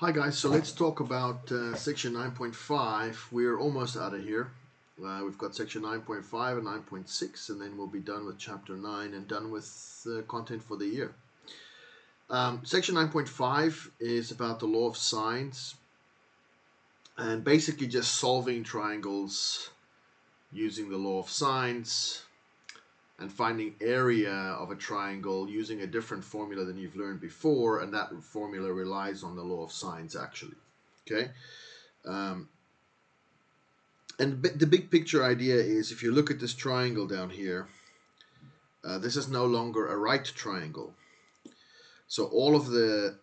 Hi guys, so let's talk about section 9.5. We're almost out of here. We've got section 9.5 and 9.6, and then we'll be done with chapter 9 and done with content for the year. Section 9.5 is about the law of sines and basically just solving triangles using the law of sines and finding area of a triangle using a different formula than you've learned before, and that formula relies on the law of sines actually. Okay. And the big picture idea is, if you look at this triangle down here, this is no longer a right triangle. So all of the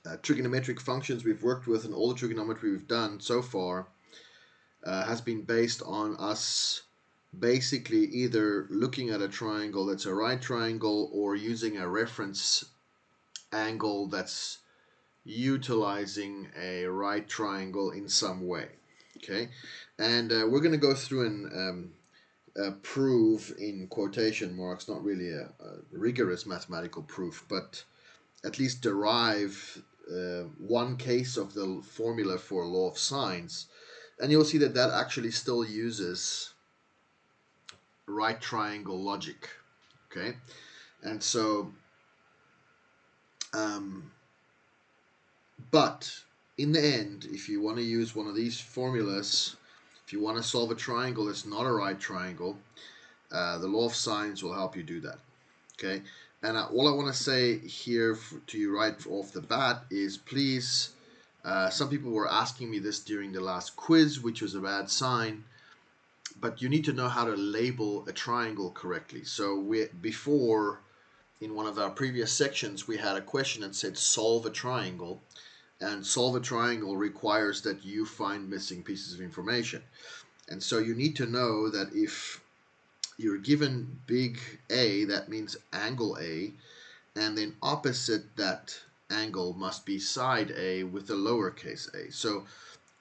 trigonometric functions we've worked with and all the trigonometry we've done so far has been based on us basically either looking at a triangle that's a right triangle or using a reference angle that's utilizing a right triangle in some way. Okay, and we're going to go through and prove, in quotation marks, not really a rigorous mathematical proof, but at least derive one case of the formula for law of sines, and you'll see that that actually still uses right triangle logic. Okay, and so but in the end, if you want to use one of these formulas, if you want to solve a triangle that's not a right triangle, the law of sines will help you do that. Okay, and all I want to say here to you right off the bat is, please, some people were asking me this during the last quiz, which was a bad sign, but you need to know how to label a triangle correctly. So before, in one of our previous sections, we had a question that said solve a triangle, and solve a triangle requires that you find missing pieces of information. And so you need to know that if you're given big A, that means angle A, and then opposite that angle must be side A with a lowercase a. So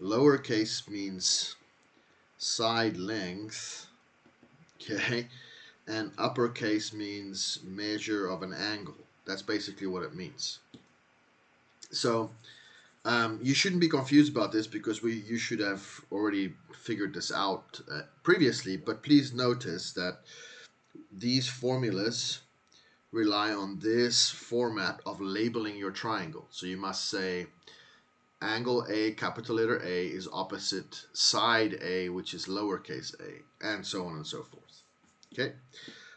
lowercase means side length, okay, and uppercase means measure of an angle. That's basically what it means. So you shouldn't be confused about this, because you should have already figured this out previously, but please notice that these formulas rely on this format of labeling your triangle. So you must say angle A, capital letter A, is opposite side A, which is lowercase a, and so on and so forth. Okay,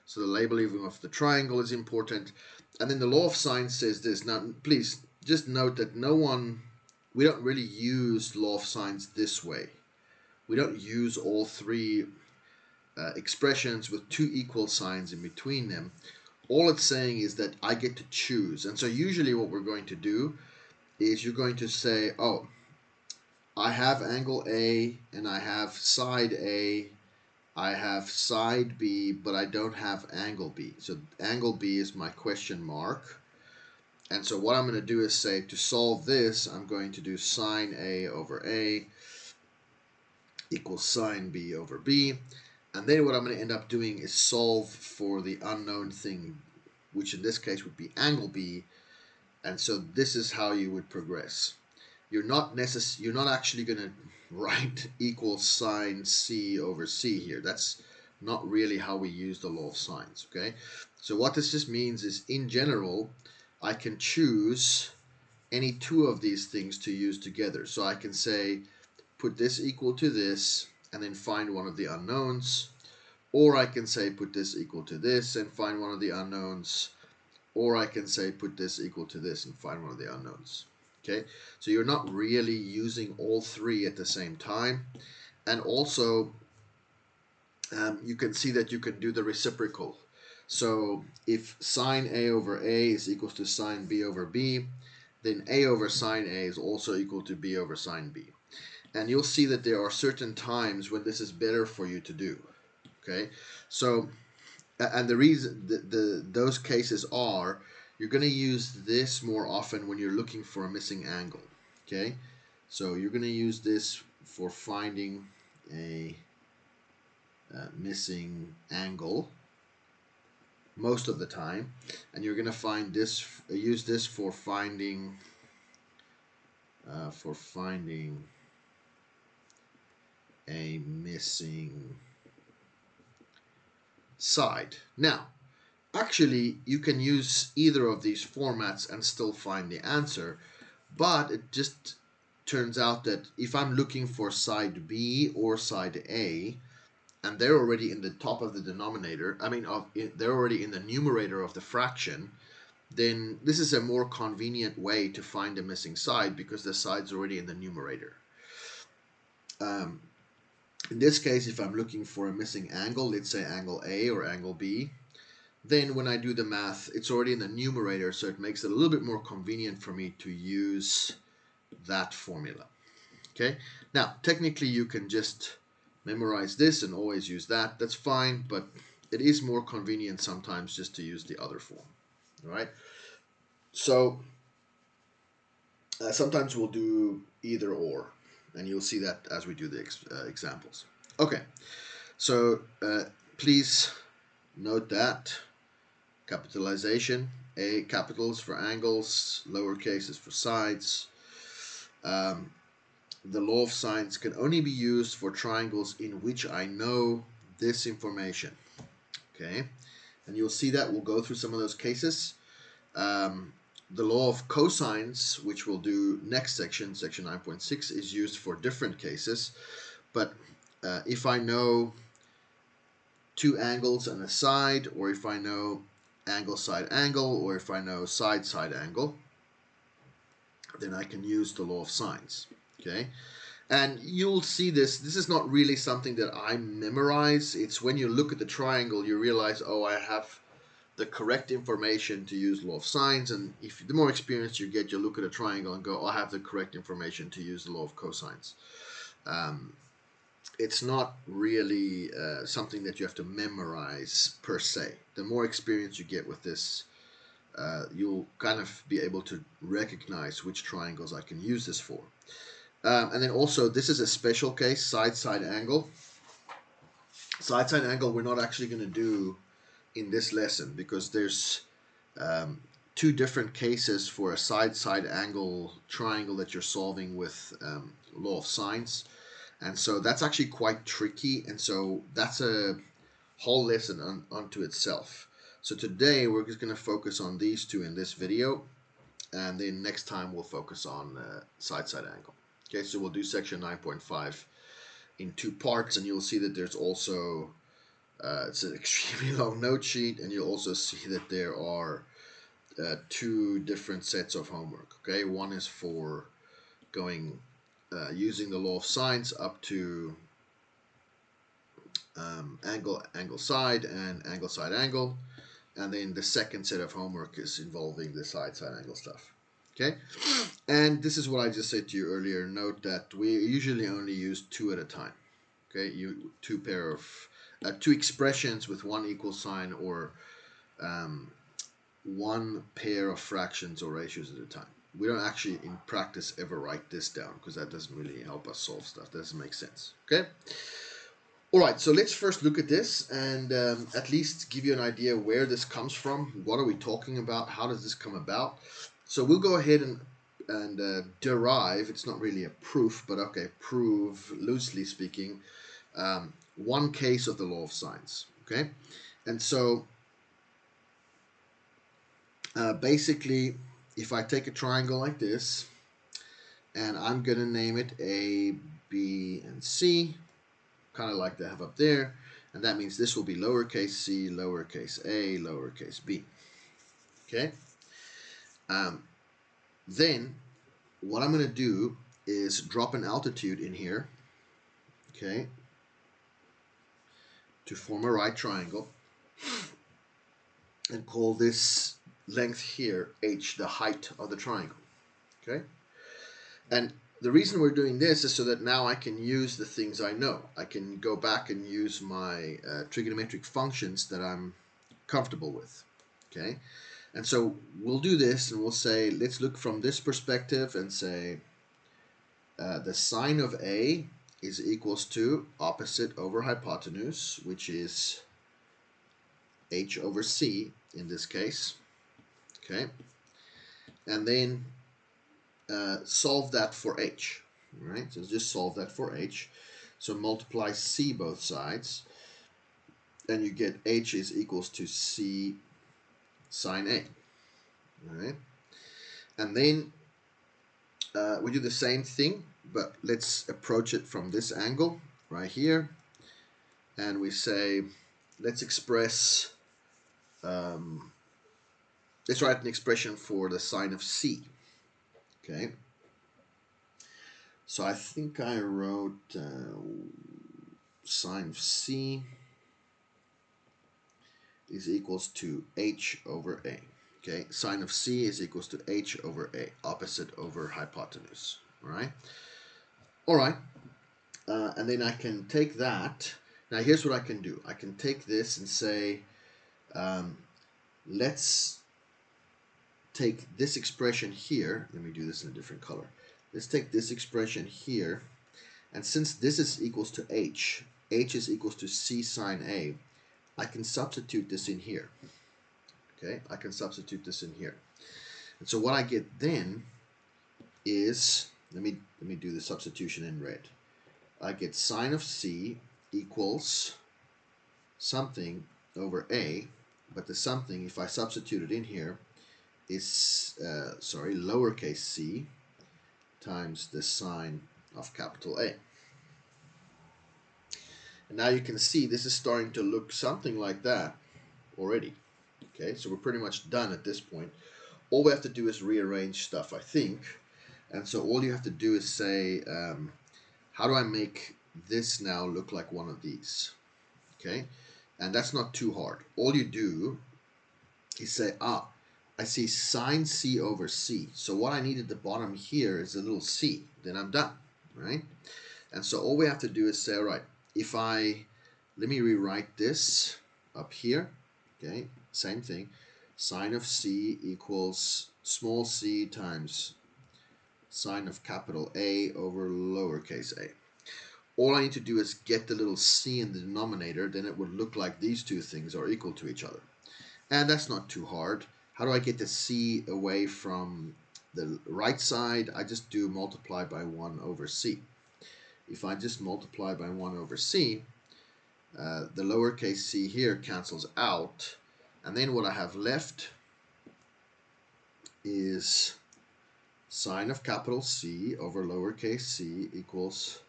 so the labeling of the triangle is important. And then the law of sines says this. Now, please just note that we don't really use law of sines this way. We don't use all three expressions with two equal signs in between them. All it's saying is that I get to choose. And so usually what we're going to do is you're going to say, oh, I have angle A and I have side A, I have side B, but I don't have angle B. So angle B is my question mark. And so what I'm going to do is say, to solve this, I'm going to do sine A over A equals sine B over B. And then what I'm going to end up doing is solve for the unknown thing, which in this case would be angle B. And so this is how you would progress. You're not actually going to write equals sine C over C here. That's not really how we use the law of sines, okay? So what this just means is, in general, I can choose any two of these things to use together. So I can say, put this equal to this, and then find one of the unknowns. Or I can say, put this equal to this, and find one of the unknowns. Or I can say, put this equal to this, and find one of the unknowns. Okay, so you're not really using all three at the same time. And also, you can see that you can do the reciprocal. So if sine A over A is equals to sine B over B, then A over sine A is also equal to B over sine B. And you'll see that there are certain times when this is better for you to do. Okay, so, and the reason those cases are, you're going to use this more often when you're looking for a missing angle. Okay, so you're going to use this for finding a missing angle. most of the time, and you're going to find this, use this for finding a missing side. Now, actually, you can use either of these formats and still find the answer, but it just turns out that if I'm looking for side B or side A, and they're already in the top of the denominator, they're already in the numerator of the fraction, then this is a more convenient way to find the missing side because the side's already in the numerator. In this case, if I'm looking for a missing angle, let's say angle A or angle B, then when I do the math, it's already in the numerator, so it makes it a little bit more convenient for me to use that formula. Okay, now technically you can just memorize this and always use that. That's fine, but it is more convenient sometimes just to use the other form. All right, so sometimes we'll do either or, and you'll see that as we do the examples. Okay, so please note that capitalization, A capitals for angles, lowercase is for sides. The law of sines can only be used for triangles in which I know this information. Okay, and you'll see that we'll go through some of those cases. The law of cosines, which we'll do next section, section 9.6, is used for different cases. But if I know two angles and a side, or if I know angle side angle, or if I know side side angle, then I can use the law of sines. Okay, and you'll see this. This is not really something that I memorize. It's when you look at the triangle, you realize, oh, I have the correct information to use law of sines. And if the more experience you get, you look at a triangle and go, oh, I have the correct information to use the law of cosines. It's not really something that you have to memorize per se. The more experience you get with this, you'll kind of be able to recognize which triangles I can use this for. And then also, this is a special case, side-side angle. Side-side angle we're not actually going to do in this lesson because there's two different cases for a side-side angle triangle that you're solving with law of sines. And so that's actually quite tricky, and so that's a whole lesson unto itself. So today we're just going to focus on these two in this video, and then next time we'll focus on side-side angle. Okay, so we'll do section 9.5 in two parts, and you'll see that there's also, it's an extremely long note sheet, and you'll also see that there are two different sets of homework. Okay, one is for going using the law of sines up to angle side and angle side angle, and then the second set of homework is involving the side angle stuff. Okay, and this is what I just said to you earlier. Note that we usually only use two at a time. Okay, two expressions with one equal sign, or one pair of fractions or ratios at a time. We don't actually in practice ever write this down because that doesn't really help us solve stuff. That doesn't make sense. Okay. All right, so let's first look at this and at least give you an idea where this comes from. What are we talking about? How does this come about? So we'll go ahead and derive, it's not really a proof, but okay, prove, loosely speaking, one case of the law of sines. Okay, and so basically, if I take a triangle like this, and I'm going to name it A, B, and C, kind of like they have up there, and that means this will be lowercase c, lowercase a, lowercase b. Okay. Then what I'm going to do is drop an altitude in here, okay, to form a right triangle, and call this length here h, the height of the triangle. Okay, and the reason we're doing this is so that now I can use the things I know. I can go back and use my trigonometric functions that I'm comfortable with. Okay, and so we'll do this, and we'll say, let's look from this perspective and say the sine of A is equals to opposite over hypotenuse, which is h over c in this case, okay, and then solve that for h, right? So just solve that for h. So multiply c both sides, and you get h is equals to c sine a, all right? And then we do the same thing, but let's approach it from this angle right here, and we say, let's express, let's write an expression for the sine of c, okay? So I think I wrote sine of c is equals to h over a. Okay, sine of c is equals to h over a, opposite over hypotenuse. All right. And then I can take that. Now here's what I can do. I can take this and say, let's take this expression here. Let me do this in a different color. Let's take this expression here, and since this is equals to h is equals to c sine a, I can substitute this in here. Okay, I can substitute this in here. And so what I get then is, let me do the substitution in red. I get sine of c equals something over a, but the something, if I substitute it in here, is lowercase c times the sine of capital A. And now you can see this is starting to look something like that already. Okay, so we're pretty much done at this point. All we have to do is rearrange stuff, I think. And so all you have to do is say, how do I make this now look like one of these? Okay, and that's not too hard. All you do is say, I see sine c over c. So what I need at the bottom here is a little c. Then I'm done, right? And so all we have to do is say, all right, let me rewrite this up here. Okay, same thing. Sine of c equals small c times sine of capital A over lowercase a. All I need to do is get the little c in the denominator, then it would look like these two things are equal to each other. And that's not too hard. How do I get the c away from the right side? I just do multiply by 1 over c. If I just multiply by 1 over c, the lowercase c here cancels out, and then what I have left is sine of capital C over lowercase c equals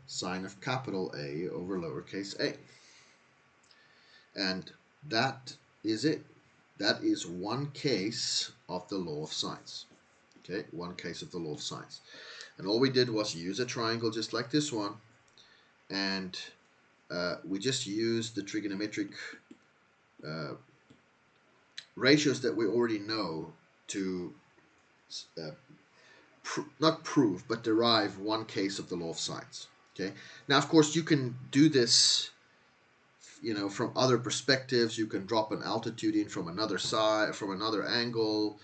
sine of capital A over lowercase a. And that is it. That is one case of the law of sines. Okay, one case of the law of sines. And all we did was use a triangle just like this one, and we just used the trigonometric ratios that we already know to not prove, but derive one case of the law of sines. Okay. Now, of course, you can do this, from other perspectives. You can drop an altitude in from another side, from another angle,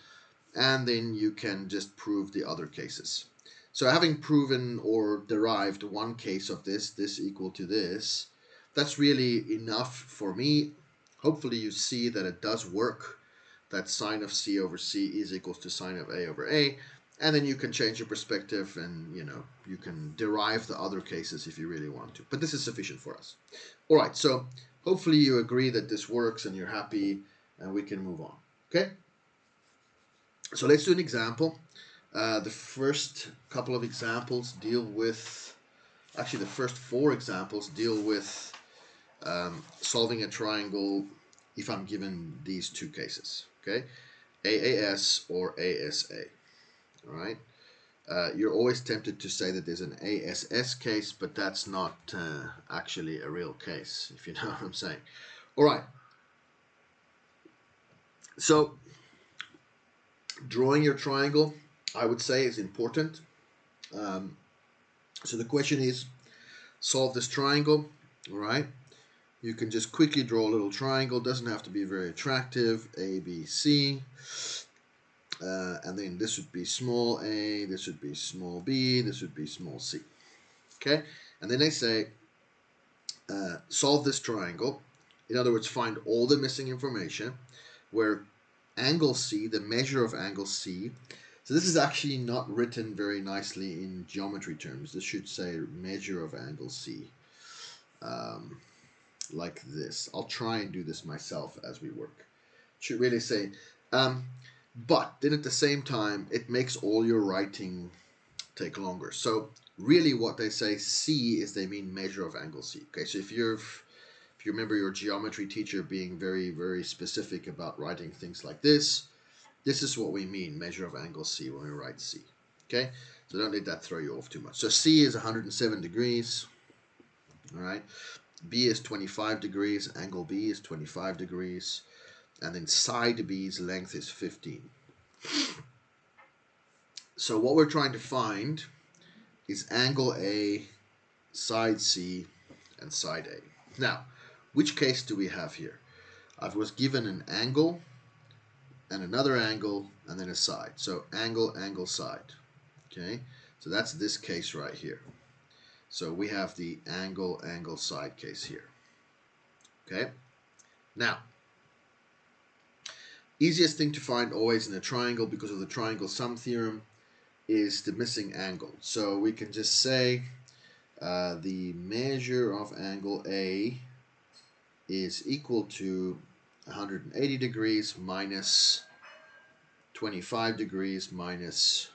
and then you can just prove the other cases. So having proven or derived one case of this equal to this, that's really enough for me. Hopefully you see that it does work, that sine of c over c is equals to sine of a over a, and then you can change your perspective and, you can derive the other cases if you really want to. But this is sufficient for us. All right, so hopefully you agree that this works and you're happy, and we can move on. Okay? So let's do an example. The first couple of examples deal with, actually the first 4 examples deal with solving a triangle if I'm given these 2 cases, okay? AAS or ASA, all right? You're always tempted to say that there's an ASS case, but that's not actually a real case, if you know what I'm saying. All right. So drawing your triangle, I would say, is important. So the question is, solve this triangle, all right? You can just quickly draw a little triangle. Doesn't have to be very attractive. A, B, C. And then this would be small a, this would be small b, this would be small c. Okay? And then they say, solve this triangle. In other words, find all the missing information, where angle C, the measure of angle C, so this is actually not written very nicely in geometry terms. This should say measure of angle C, like this. I'll try and do this myself as we work. It should really say, but then at the same time, it makes all your writing take longer. So really what they say C is they mean measure of angle C. Okay, so if you remember your geometry teacher being very, very specific about writing things like this is what we mean, measure of angle C, when we write C. Okay, so don't let that throw you off too much. So C is 107 degrees. All right, B is 25 degrees, angle B is 25 degrees, and then side B's length is 15. So what we're trying to find is angle A, side C, and side A. Now, which case do we have here? I was given an angle, and another angle, and then a side. So angle, angle, side. Okay, so that's this case right here. So we have the angle, angle, side case here. Okay, now, easiest thing to find always in a triangle, because of the triangle sum theorem, is the missing angle. So we can just say the measure of angle A is equal to 180 degrees minus 25 degrees minus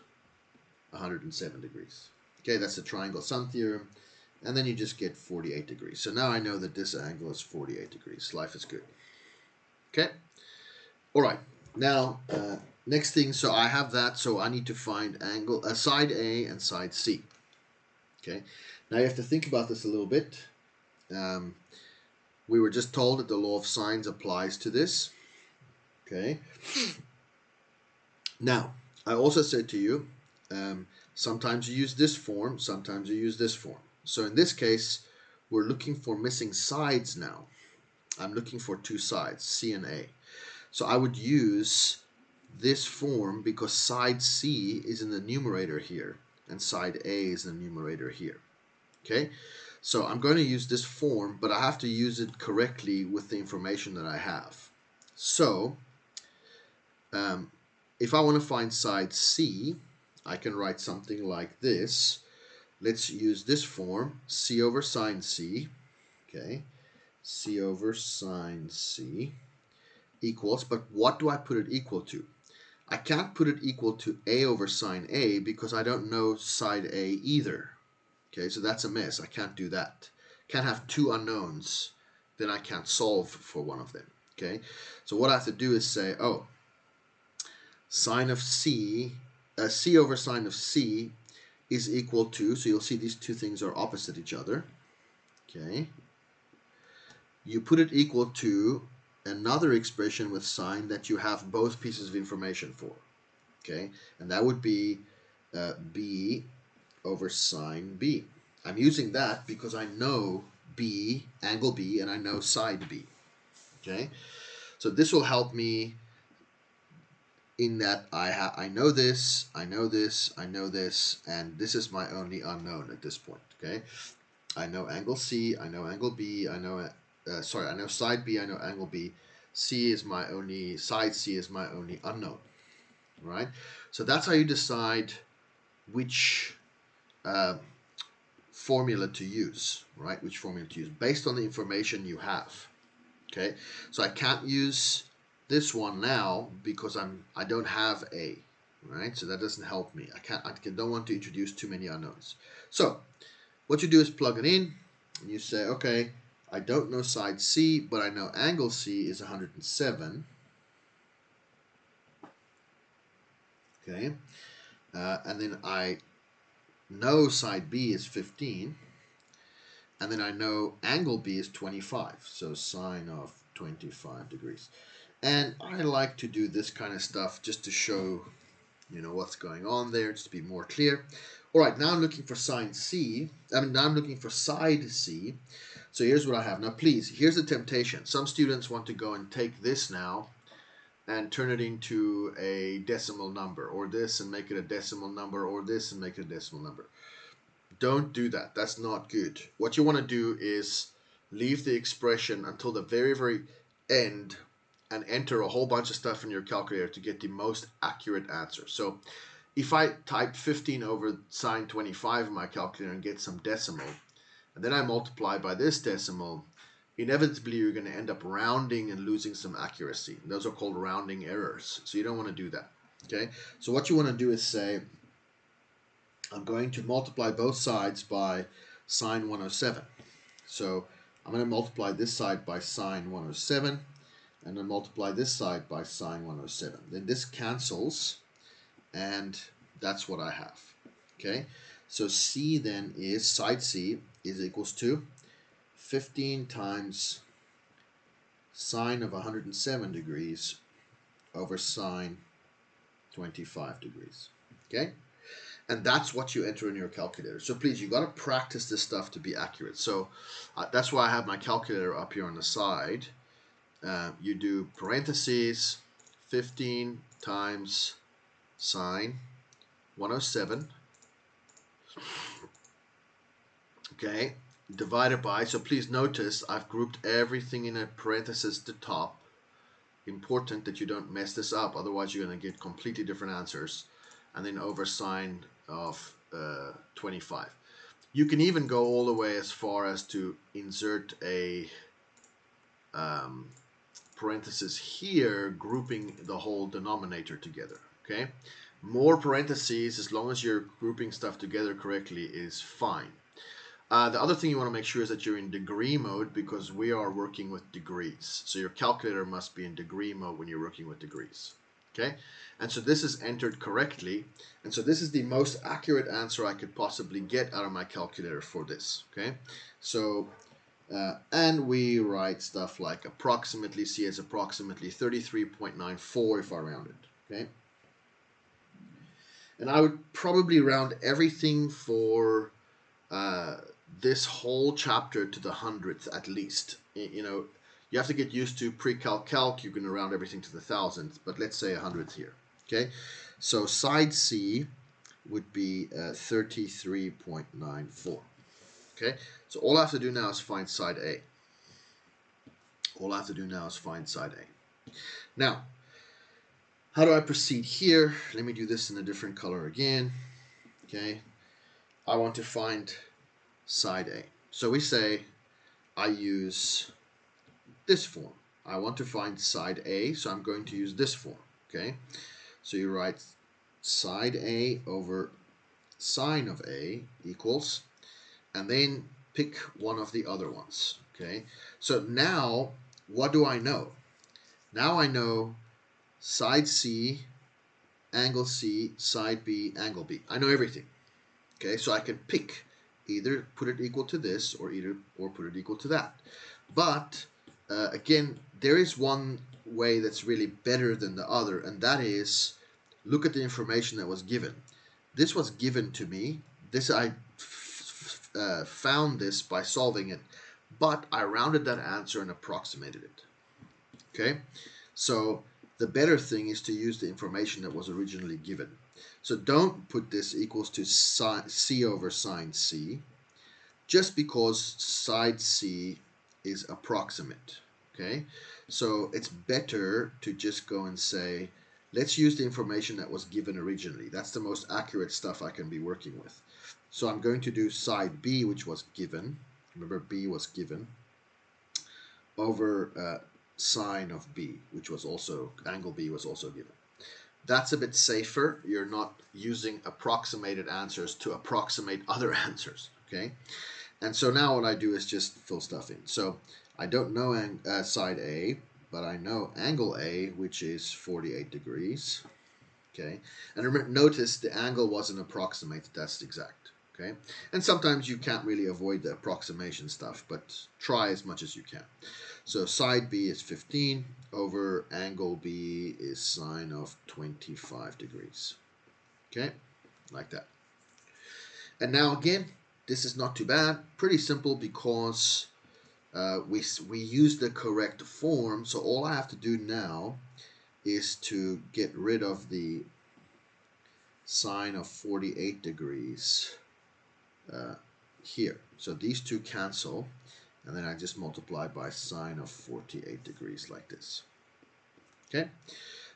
107 degrees. Okay, that's the triangle sum theorem. And then you just get 48 degrees. So now I know that this angle is 48 degrees. Life is good. Okay. All right. Now, next thing, so I have that. So I need to find angle, side A and side C. Okay. Now you have to think about this a little bit. We were just told that the law of sines applies to this. Okay. Now, I also said to you, sometimes you use this form, sometimes you use this form. So in this case, we're looking for missing sides now. I'm looking for two sides, C and A. So I would use this form because side C is in the numerator here, and side A is in the numerator here. Okay, so I'm going to use this form, but I have to use it correctly with the information that I have. So, if I want to find side C, I can write something like this. Let's use this form, C over sine C, okay, C over sine C equals, but what do I put it equal to? I can't put it equal to A over sine A because I don't know side A either. Okay, so that's a mess. I can't do that. Can't have two unknowns, then I can't solve for one of them. Okay, so what I have to do is say, oh, sine of C, C over sine of C is equal to, so you'll see these two things are opposite each other. Okay, you put it equal to another expression with sine that you have both pieces of information for. Okay, and that would be B over sine B. I'm using that because I know B, angle B, and I know side B. Okay, so this will help me in that I know this, I know this, I know this, and this is my only unknown at this point. Okay, I know angle C, I know angle B, I know I know side B, I know angle B. C is my only, side C is my only unknown. Right? So that's how you decide which formula to use, right? Which formula to use based on the information you have. Okay, so I can't use this one now because I don't have A, right? So that doesn't help me. I don't want to introduce too many unknowns. So what you do is plug it in, and you say, okay, I don't know side C, but I know angle C is 107. Okay, and then I know side B is 15, and then I know angle B is 25, so sine of 25 degrees. And I like to do this kind of stuff just to show, what's going on there, just to be more clear. All right, now I'm looking for sine C. Now I'm looking for side C. So here's what I have. Now, please, here's the temptation. Some students want to go and take this now and turn it into a decimal number, or this and make it a decimal number, or this and make it a decimal number. Don't do that. That's not good. What you want to do is leave the expression until the very, very end and enter a whole bunch of stuff in your calculator to get the most accurate answer. So if I type 15 over sine 25 in my calculator and get some decimal, and then I multiply by this decimal, inevitably you're going to end up rounding and losing some accuracy. Those are called rounding errors. So you don't want to do that. Okay. So what you want to do is say, I'm going to multiply both sides by sine 107. So I'm going to multiply this side by sine 107, and then multiply this side by sine 107. Then this cancels, and that's what I have. Okay, so C then is, side C is equals to 15 times sine of 107 degrees over sine 25 degrees. Okay, and that's what you enter in your calculator. So please, you got to practice this stuff to be accurate. So that's why I have my calculator up here on the side. You do parentheses 15 times sine 107, okay, divided by, so please notice I've grouped everything in a parenthesis at the top. Important that you don't mess this up, otherwise you're going to get completely different answers. And then over sine of 25. You can even go all the way as far as to insert a parenthesis here, grouping the whole denominator together. Okay, more parentheses, as long as you're grouping stuff together correctly, is fine. The other thing you want to make sure is that you're in degree mode, because we are working with degrees. So your calculator must be in degree mode when you're working with degrees. Okay, and so this is entered correctly, and so this is the most accurate answer I could possibly get out of my calculator for this. Okay, so and we write stuff like approximately, C as approximately 33.94 if I round it. Okay, and I would probably round everything for this whole chapter to the hundredth at least. You know, you have to get used to pre-calc. You can round everything to the thousandth, but let's say 100th here. Okay, so side C would be 33.94. Okay, so all I have to do now is find side A. All I have to do now is find side A. Now, how do I proceed here? Let me do this in a different color again. Okay, I want to find side A. So we say I use this form. I want to find side A, so I'm going to use this form. Okay, so you write side A over sine of A equals, and then pick one of the other ones. Okay, so now what do I know? Now I know side C, angle C, side B, angle B. I know everything. Okay, so I can pick either put it equal to this or put it equal to that. But again, there is one way that's really better than the other, and that is look at the information that was given. This was given to me. This I found this by solving it, but I rounded that answer and approximated it. Okay, so the better thing is to use the information that was originally given. So don't put this equals to C over sine C, just because side C is approximate. Okay, so it's better to just go and say, let's use the information that was given originally. That's the most accurate stuff I can be working with. So I'm going to do side B, which was given. Remember, B was given, over sine of B, which was also, angle B was also given. That's a bit safer. You're not using approximated answers to approximate other answers. Okay, and so now what I do is just fill stuff in. So I don't know side A, but I know angle A, which is 48 degrees. Okay, and remember, notice the angle wasn't approximated, that's exact. Okay, and sometimes you can't really avoid the approximation stuff, but try as much as you can. So side B is 15 over angle B is sine of 25 degrees. Okay, like that. And now again, this is not too bad. Pretty simple, because we use the correct form. So all I have to do now is to get rid of the sine of 48 degrees here. So these two cancel, and then I just multiply by sine of 48 degrees like this. Okay,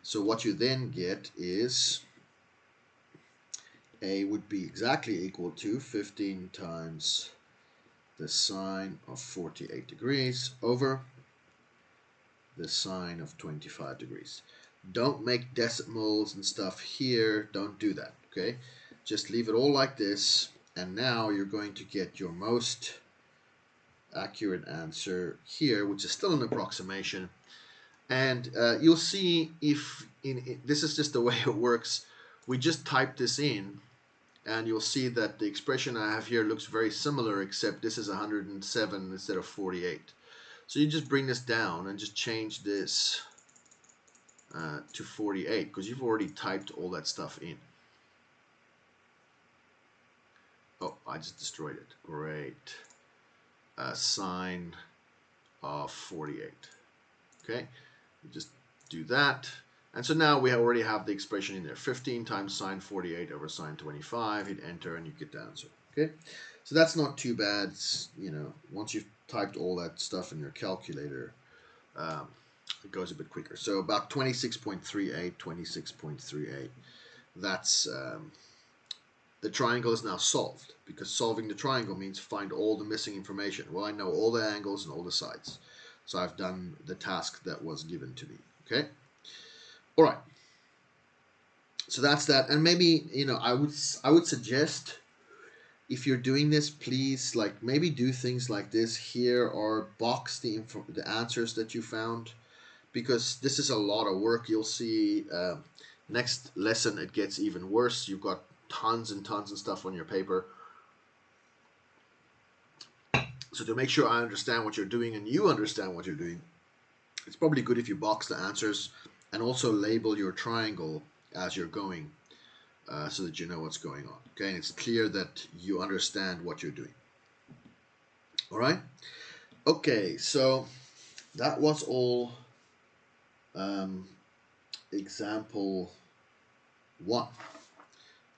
so what you then get is A would be exactly equal to 15 times the sine of 48 degrees over the sine of 25 degrees. Don't make decimals and stuff here. Don't do that, okay? Just leave it all like this, and now you're going to get your most accurate answer here, which is still an approximation. And you'll see if this is just the way it works. We just type this in, and you'll see that the expression I have here looks very similar, except this is 107 instead of 48. So you just bring this down and just change this to 48, because you've already typed all that stuff in. Oh, I just destroyed it. Great. Sine of 48. Okay, you just do that. And so now we already have the expression in there. 15 times sine 48 over sine 25. Hit enter and you get the answer. Okay, so that's not too bad. It's, you know, once you've typed all that stuff in your calculator, it goes a bit quicker. So about 26.38, 26.38. That's the triangle is now solved, because solving the triangle means find all the missing information. Well, I know all the angles and all the sides, so I've done the task that was given to me. Okay. All right. So that's that. And maybe, you know, I would suggest, if you're doing this, please, like, maybe do things like this here, or box the answers that you found, because this is a lot of work. You'll see next lesson it gets even worse. You've got tons and tons of stuff on your paper. So to make sure I understand what you're doing and you understand what you're doing, it's probably good if you box the answers and also label your triangle as you're going, so that you know what's going on. Okay, and it's clear that you understand what you're doing. All right. Okay, so that was all example 1.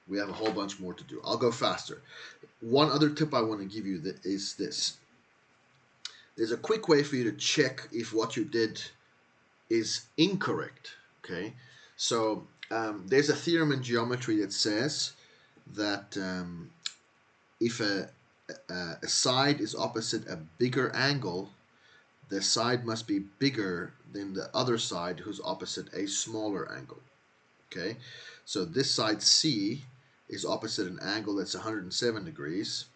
We have a whole bunch more to do. I'll go faster. One other tip I want to give you is this. There's a quick way for you to check if what you did is incorrect. Okay, so there's a theorem in geometry that says that if a side is opposite a bigger angle, the side must be bigger than the other side who's opposite a smaller angle. Okay, so this side C is opposite an angle that's 107 degrees.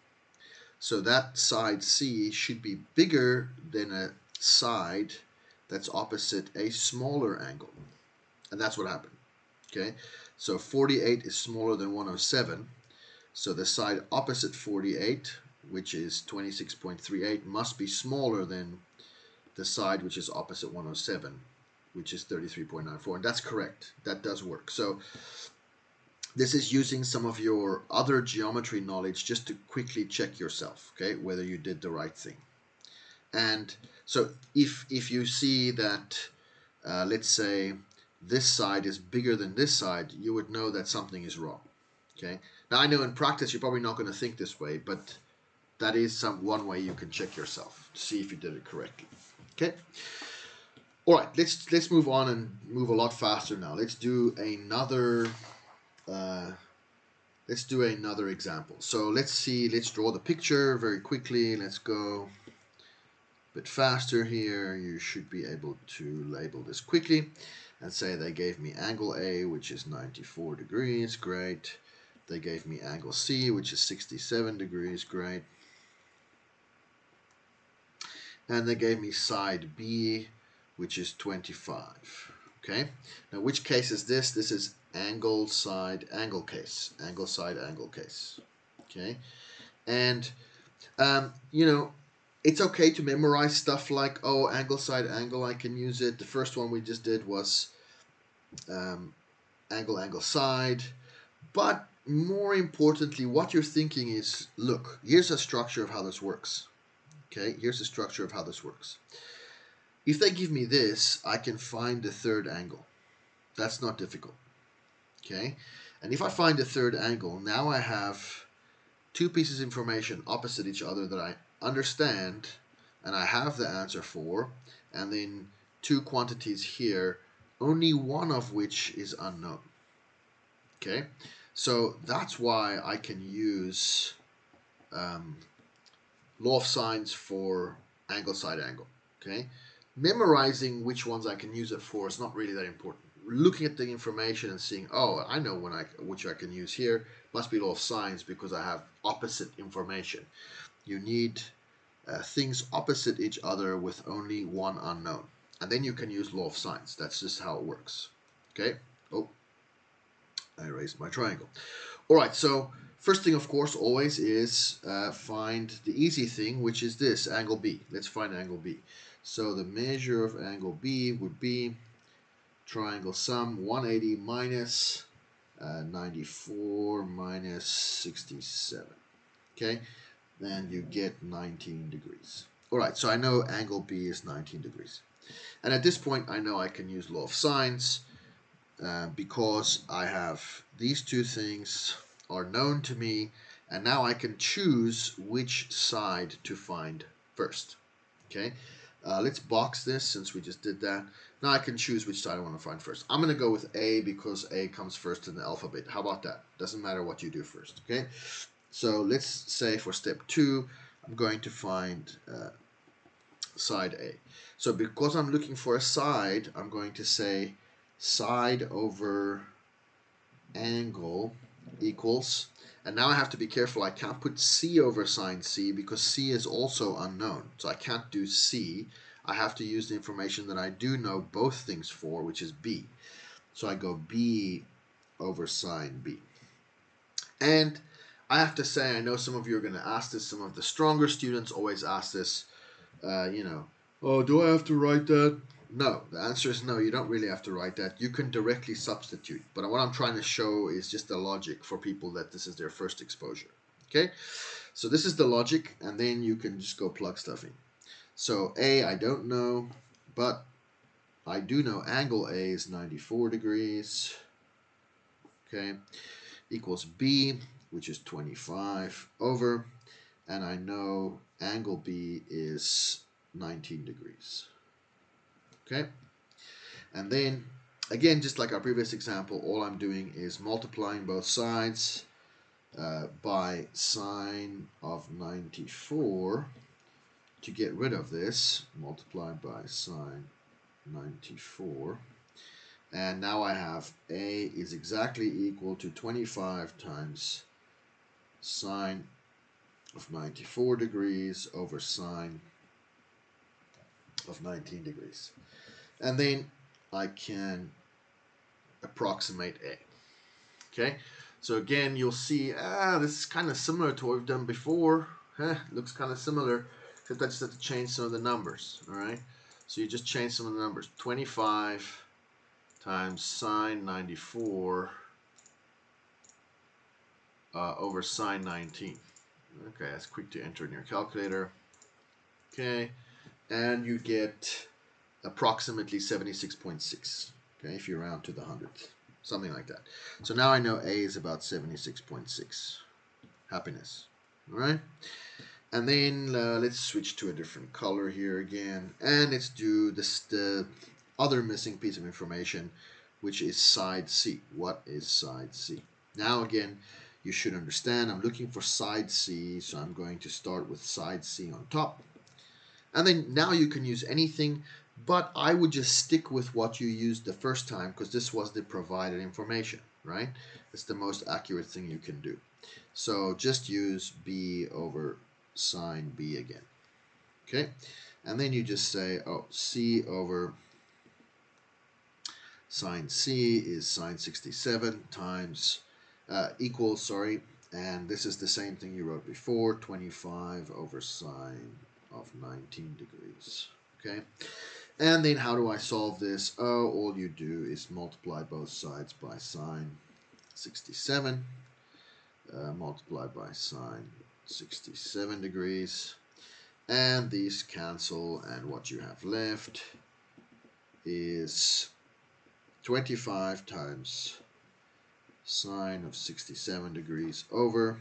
So that side C should be bigger than a side that's opposite a smaller angle. And that's what happened. Okay, so 48 is smaller than 107. So the side opposite 48, which is 26.38, must be smaller than the side which is opposite 107, which is 33.94. And that's correct. That does work. So this is using some of your other geometry knowledge just to quickly check yourself, okay, whether you did the right thing. And so if you see that, let's say, this side is bigger than this side, you would know that something is wrong. Okay. Now I know in practice you're probably not going to think this way, but that is one way you can check yourself to see if you did it correctly. Okay. All right. Let's move on and move a lot faster now. Let's do another. Let's do another example. So let's draw the picture very quickly. Let's go a bit faster here. You should be able to label this quickly and say they gave me angle A, which is 94 degrees. Great. They gave me angle C, which is 67 degrees. Great. And they gave me side B, which is 25. Okay. Now, which case is this? This is angle side angle case. Angle side angle case. Okay. And you know, it's okay to memorize stuff like, oh, angle side angle, I can use it. The first one we just did was angle angle side. But more importantly, what you're thinking is, look, here's a structure of how this works. Okay, here's the structure of how this works. If they give me this, I can find the third angle. That's not difficult. Okay, and if I find the third angle, now I have two pieces of information opposite each other that I understand, and I have the answer 4, and then two quantities here, only one of which is unknown. Okay, so that's why I can use law of sines for angle side angle. Okay, memorizing which ones I can use it for is not really that important. Looking at the information and seeing, oh, I know which I can use here, must be law of sines because I have opposite information. You need things opposite each other with only one unknown, and then you can use law of sines. That's just how it works. Okay. Oh, I erased my triangle. All right, so first thing, of course, always is find the easy thing, which is this, angle B. Let's find angle B. So the measure of angle B would be triangle sum 180 minus 94 minus 67. Okay, then you get 19 degrees. All right, so I know angle B is 19 degrees. And at this point, I know I can use law of sines because I have these two things are known to me, and now I can choose which side to find first. Okay, let's box this since we just did that. Now I can choose which side I want to find first. I'm going to go with A because A comes first in the alphabet. How about that? Doesn't matter what you do first. Okay, so let's say for step 2, I'm going to find side A. So because I'm looking for a side, I'm going to say side over angle equals, and now I have to be careful, I can't put C over sine C because C is also unknown, so I can't do C. I have to use the information that I do know both things for, which is B. So I go B over sine B. And I have to say, I know some of you are going to ask this, some of the stronger students always ask this, oh, do I have to write that? No, the answer is no, you don't really have to write that. You can directly substitute. But what I'm trying to show is just the logic for people that this is their first exposure. Okay, so this is the logic, and then you can just go plug stuff in. So A, I don't know, but I do know angle A is 94 degrees. Okay, equals B, which is 25 over, and I know angle B is 19 degrees. Okay, and then again, just like our previous example, all I'm doing is multiplying both sides by sine of 94 to get rid of this, multiplied by sine 94, and now I have A is exactly equal to 25 times sine of 94 degrees over sine of 19 degrees. And then I can approximate A. Okay, so again, you'll see, this is kind of similar to what we've done before. Looks kind of similar, except I just have to change some of the numbers. All right, so you just change some of the numbers. 25 times sine 94 over sine 19. Okay, that's quick to enter in your calculator. Okay, and you get approximately 76.6. Okay, if you round to the hundredth, something like that. So now I know A is about 76.6. Happiness. All right, and then let's switch to a different color here again, and let's do this, the other missing piece of information, which is side C. What is side C? Now again, you should understand I'm looking for side C, so I'm going to start with side C on top. And then now you can use anything, but I would just stick with what you used the first time because this was the provided information, right? It's the most accurate thing you can do. So just use B over sine B again. Okay, and then you just say, oh, C over sine C is sine 67 times equals, sorry, and this is the same thing you wrote before, 25 over sine of 19 degrees. Okay, and then how do I solve this? Oh, all you do is multiply both sides by sine 67, multiplied by sine 67 degrees, and these cancel, and what you have left is 25 times sine of 67 degrees over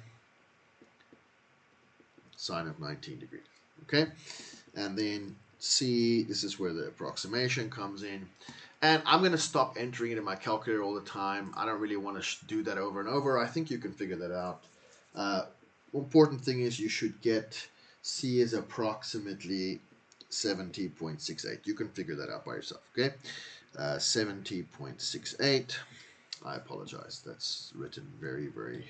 sine of 19 degrees. Okay, And then C, this is where the approximation comes in. And I'm going to stop entering it in my calculator all the time. I don't really want to do that over and over. I think you can figure that out. Important thing is you should get C is approximately 70.68. You can figure that out by yourself, okay? 70.68. I apologize. That's written very, very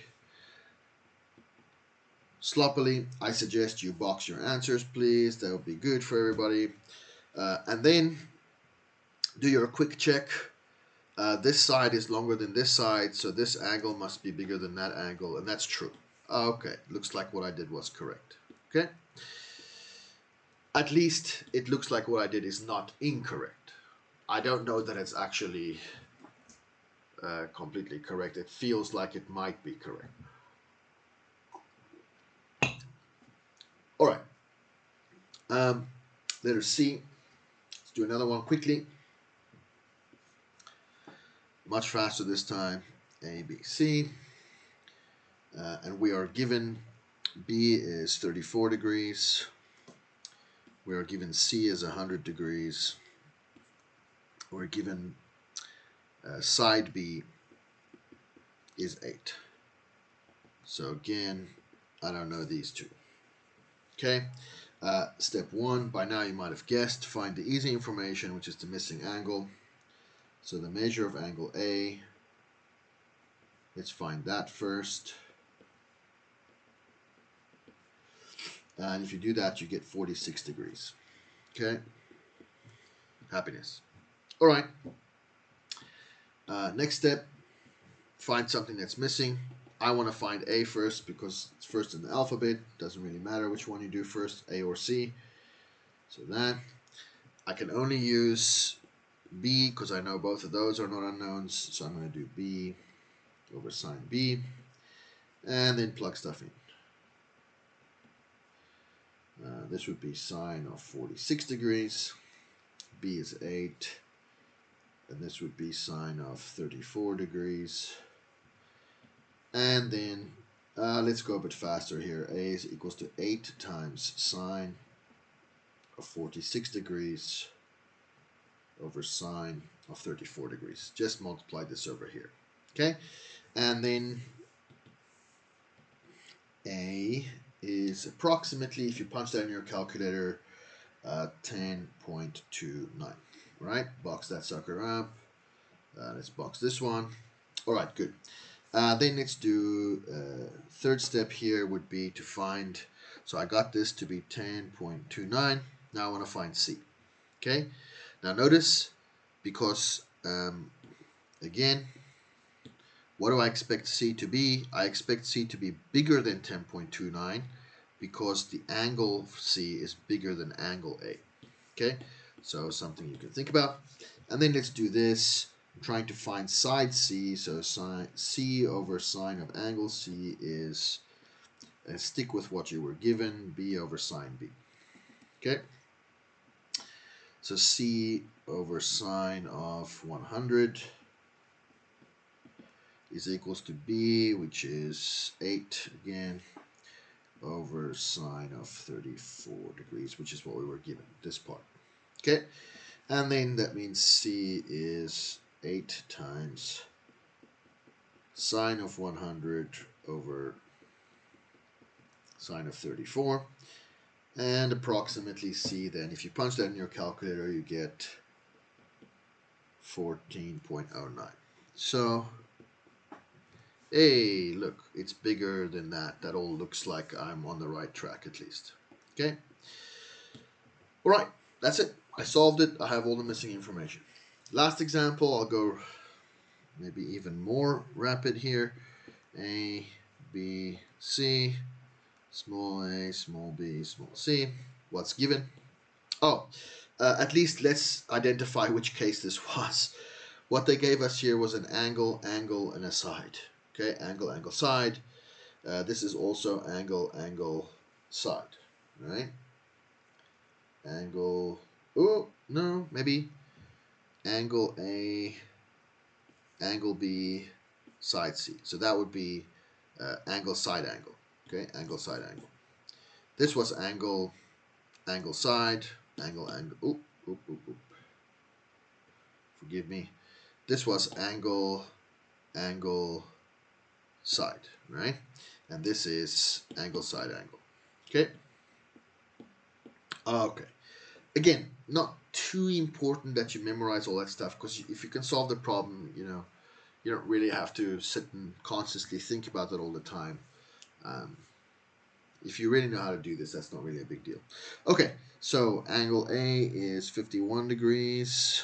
sloppily. I suggest you box your answers, please. That would be good for everybody. And then do your quick check. This side is longer than this side, so this angle must be bigger than that angle, and that's true. Okay, looks like what I did was correct. Okay? At least it looks like what I did is not incorrect. I don't know that it's actually completely correct. It feels like it might be correct. All right. Letter C. Let's do another one quickly. Much faster this time. A, B, C. And we are given B is 34 degrees. We are given C is 100 degrees. We're given side B is 8. So again, I don't know these two. Okay. Step 1, by now you might have guessed, find the easy information, which is the missing angle. So the measure of angle A, let's find that first. And if you do that, you get 46 degrees. Okay? Happiness. All right. Next step, find something that's missing. I want to find A first because it's first in the alphabet. Doesn't really matter which one you do first, A or C. So that. I can only use B because I know both of those are not unknowns. So I'm going to do B over sine B. And then plug stuff in. This would be sine of 46 degrees. B is 8. And this would be sine of 34 degrees. And then let's go a bit faster here. A is equals to 8 times sine of 46 degrees over sine of 34 degrees. Just multiply this over here. Okay? And then A is approximately, if you punch that in your calculator, 10.29. Right? Box that sucker up. Let's box this one. All right, good. Then let's do third step here would be to find, so I got this to be 10.29. Now I want to find C. Okay? Now notice, because again, what do I expect C to be? I expect C to be bigger than 10.29 because the angle C is bigger than angle A. Okay? So something you can think about. And then let's do this. I'm trying to find side C, so sine C over sine of angle C is, stick with what you were given, B over sine B. Okay? So C over sine of 100 is equals to B, which is 8 again, over sine of 34 degrees, which is what we were given, this part. Okay? And then that means C is 8 times sine of 100 over sine of 34. And approximately C then, if you punch that in your calculator, you get 14.09. So, hey, look, it's bigger than that. That all looks like I'm on the right track at least. Okay? All right, that's it. I solved it. I have all the missing information. Last example, I'll go maybe even more rapid here. A, B, C, small a, small b, small c. What's given? Oh, at least let's identify which case this was. What they gave us here was an angle, angle, and a side. Okay, angle, angle, side. This is also angle, angle, side. Right? Angle, oh, no, maybe angle A, angle B, side C. So that would be angle, side angle. Okay, angle, side angle. This was angle, angle side, angle, oop, oop, oop, oop. Forgive me. This was angle, angle, side, right? And this is angle, side, angle. Okay. Okay. Again, not too important that you memorize all that stuff, because if you can solve the problem, you don't really have to sit and constantly think about it all the time. If you really know how to do this, that's not really a big deal. Okay, so angle A is 51 degrees.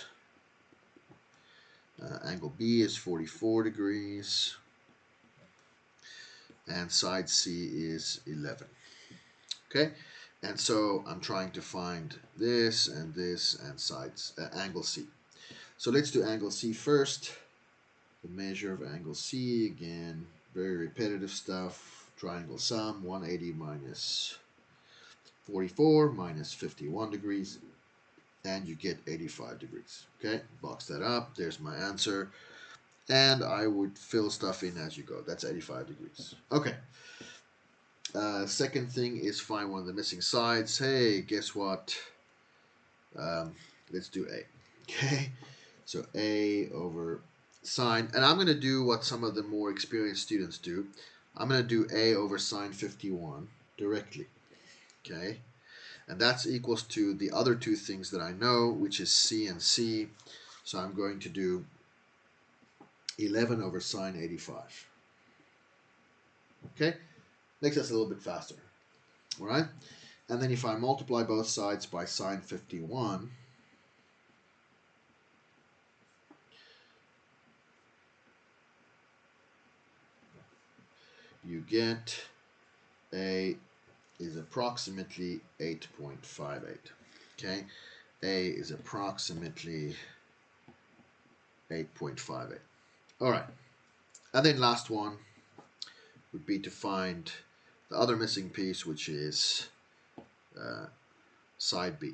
Angle B is 44 degrees. And side C is 11. Okay, and so I'm trying to find this and sides, angle C. So let's do angle C first. The measure of angle C, again, very repetitive stuff. Triangle sum, 180 minus 44 minus 51 degrees, and you get 85 degrees. Okay, box that up. There's my answer. And I would fill stuff in as you go. That's 85 degrees. Okay. Second thing is find one of the missing sides. Hey, guess what? Let's do A. Okay, so A over sine, and I'm going to do what some of the more experienced students do. I'm going to do A over sine 51 directly. Okay, and that's equals to the other two things that I know, which is C and C. So I'm going to do 11 over sine 85. Okay, makes us a little bit faster. All right, and then if I multiply both sides by sine 51, you get A is approximately 8.58. Okay, A is approximately 8.58. All right, and then last one would be to find the other missing piece, which is side B.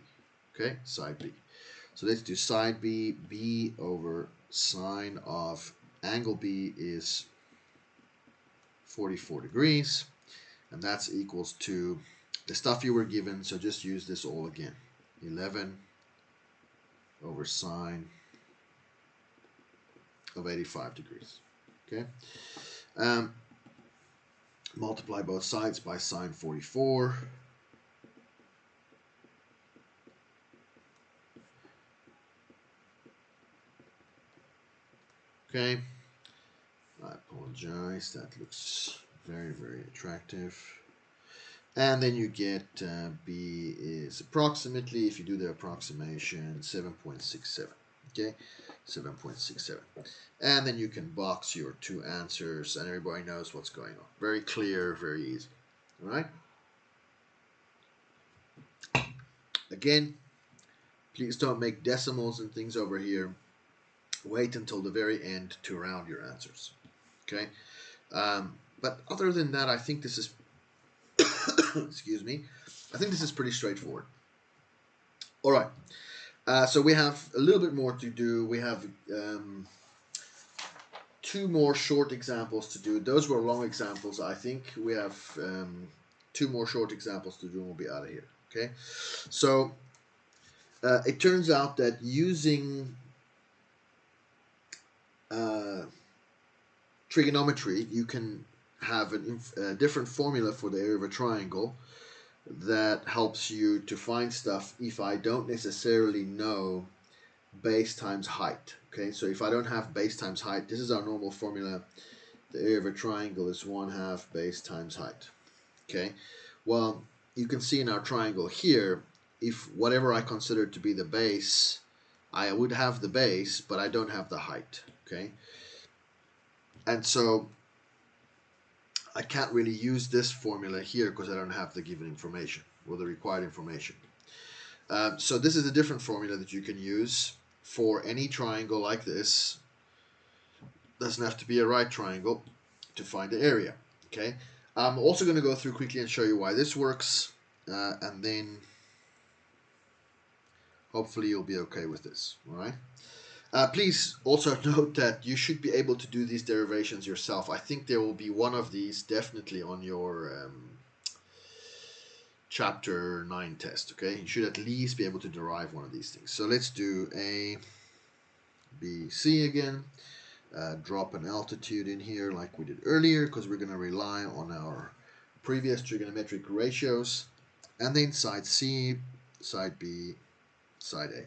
Okay, side B. So let's do side B. B over sine of angle B is 44 degrees, and that's equals to the stuff you were given, so just use this all again. 11 over sine of 85 degrees. Okay. Multiply both sides by sine 44. Okay. I apologize. That looks very, very attractive. And then you get B is approximately, if you do the approximation, 7.67. Okay, 7.67. And then you can box your two answers, and everybody knows what's going on. Very clear, very easy. All right. Again, please don't make decimals and things over here. Wait until the very end to round your answers. Okay. But other than that, I think this is excuse me. I think this is pretty straightforward. All right. So we have a little bit more to do. We have two more short examples to do. Those were long examples. I think we have two more short examples to do and we'll be out of here. Okay. So it turns out that using trigonometry, you can have a different formula for the area of a triangle that helps you to find stuff if I don't necessarily know base times height. Okay, so if I don't have base times height, this is our normal formula. The area of a triangle is 1/2 base times height. Okay, well, you can see in our triangle here, if whatever I consider to be the base, I would have the base, but I don't have the height. Okay, and so I can't really use this formula here because I don't have the given information or the required information. So this is a different formula that you can use for any triangle like this. Doesn't have to be a right triangle to find the area. Okay. I'm also going to go through quickly and show you why this works, and then hopefully you'll be okay with this. All right. Please also note that you should be able to do these derivations yourself. I think there will be one of these definitely on your chapter 9 test. Okay, you should at least be able to derive one of these things. So let's do A, B, C again. Drop an altitude in here like we did earlier, because we're going to rely on our previous trigonometric ratios. And then side C, side B, side A.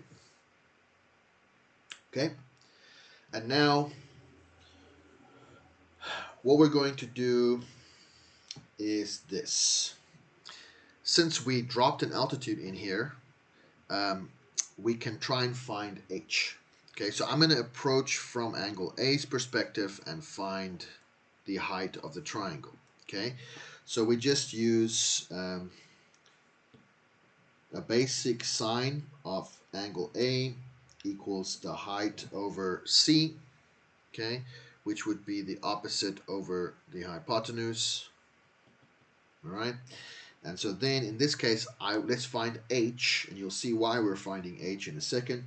Okay, and now what we're going to do is this. Since we dropped an altitude in here, we can try and find H. Okay, so I'm going to approach from angle A's perspective and find the height of the triangle. Okay, so we just use a basic sine of angle A equals the height over C, okay, which would be the opposite over the hypotenuse. All right, and so then in this case, let's find H, and you'll see why we're finding H in a second.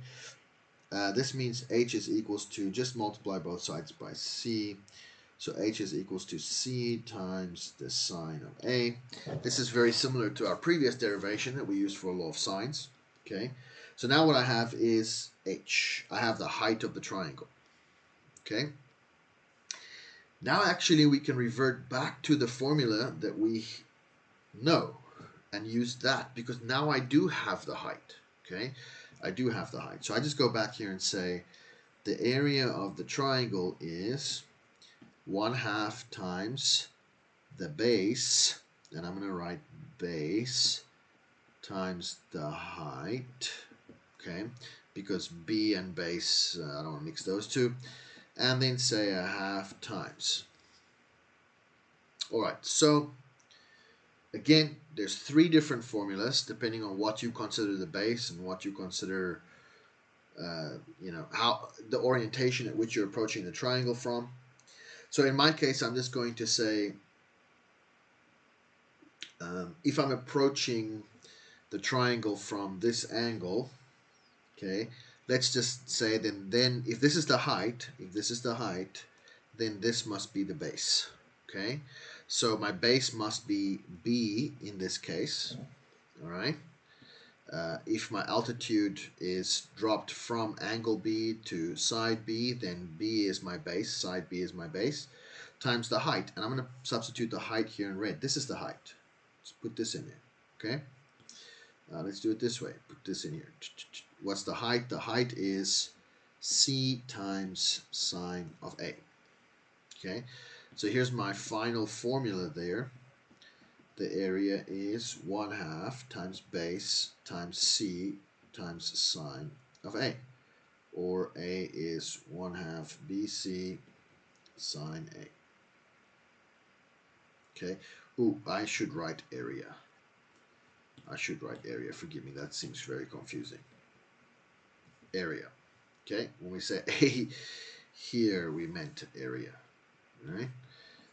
This means H is equals to, just multiply both sides by C. So H is equals to C times the sine of A. This is very similar to our previous derivation that we used for law of sines. Okay, so now what I have is H. I have the height of the triangle. Okay, now actually we can revert back to the formula that we know and use that, because now I do have the height. Okay, I do have the height. So I just go back here and say the area of the triangle is 1/2 times the base, and I'm going to write base times the height, okay, because B and base, I don't want to mix those two, and then say 1/2 times. Alright, so again, there's 3 different formulas depending on what you consider the base and what you consider how the orientation at which you're approaching the triangle from. So in my case, I'm just going to say, if I'm approaching the triangle from this angle, okay, let's just say then if this is the height, then this must be the base. Okay, so my base must be B in this case. All right. If my altitude is dropped from angle B to side B, then B is my base, side B is my base, times the height. And I'm going to substitute the height here in red. This is the height. Let's put this in there. Okay? Let's do it this way. Put this in here. What's the height? The height is C times sine of A. Okay? So here's my final formula there. The area is 1/2 times base times C times sine of A, or A is 1/2 BC sine A. Okay. Ooh, I should write area. Forgive me, that seems very confusing. Area. Okay. When we say A here, we meant area. All right.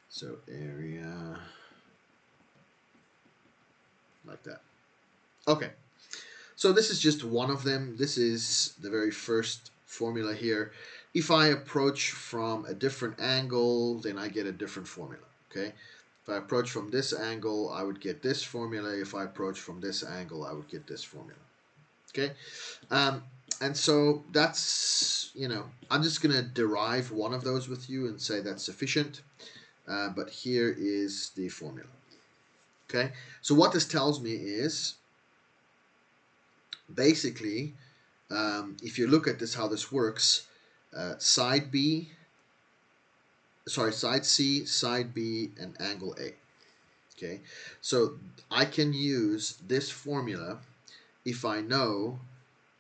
So area. Like that. Okay, so this is just one of them. This is the very first formula here. If I approach from a different angle, then I get a different formula. Okay, if I approach from this angle, I would get this formula. If I approach from this angle, I would get this formula. Okay, and so that's, I'm just going to derive one of those with you and say that's sufficient. But here is the formula. Okay, so what this tells me is basically, if you look at this, how this works, side C, side B, and angle A. Okay, so I can use this formula if I know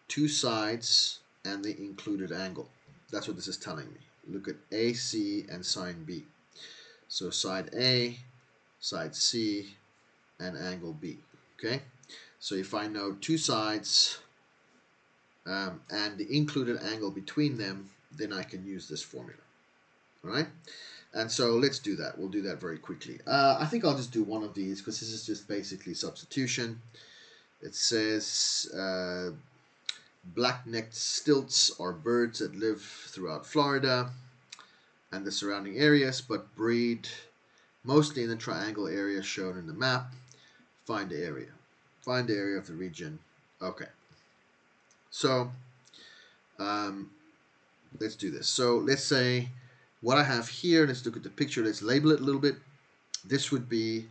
2 sides and the included angle. That's what this is telling me. Look at AC and sine B. So side A, side C, and angle B. Okay, so if I know 2 sides and the included angle between them, then I can use this formula. All right, and so let's do that. We'll do that very quickly. I think I'll just do one of these because this is just basically substitution. It says black-necked stilts are birds that live throughout Florida and the surrounding areas, but breed mostly in the triangle area shown in the map. Find the area. Find the area of the region. Okay. So let's do this. So let's say what I have here, let's look at the picture, let's label it a little bit. This would be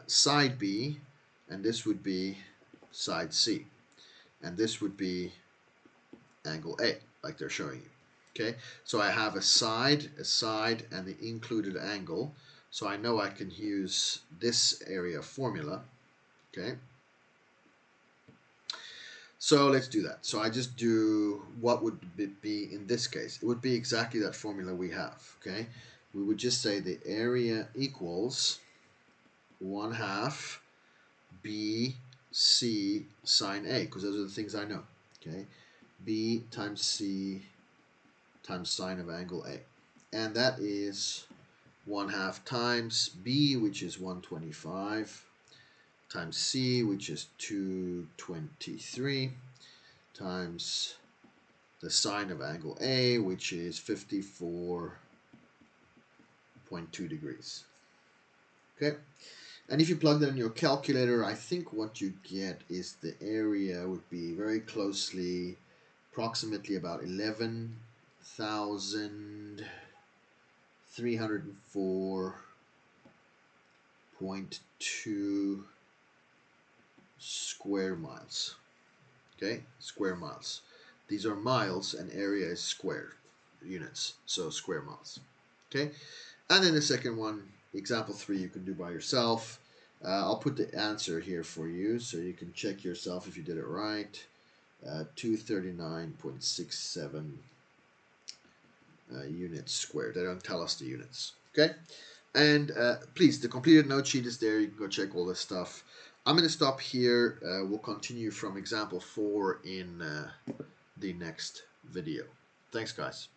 side B, and this would be side C. And this would be angle A, like they're showing you. Okay, so I have a side, and the included angle. So I know I can use this area formula. Okay, so let's do that. So I just do what would it be in this case. It would be exactly that formula we have. Okay, we would just say the area equals 1/2 B C sine A, because those are the things I know. Okay, B times C times sine of angle A, and that is 1/2 times B, which is 125, times C, which is 223, times the sine of angle A, which is 54.2 degrees. Okay, and if you plug that in your calculator, I think what you get is the area would be very closely, approximately about 11,304.2 square miles. Okay, square miles. These are miles, and area is square units, so square miles. Okay, and then the second one, example 3, you can do by yourself. I'll put the answer here for you so you can check yourself if you did it right. 239.67 units squared. They don't tell us the units. Okay, and please, the completed note sheet is there. You can go check all this stuff. I'm going to stop here. We'll continue from example 4 in the next video. Thanks, guys.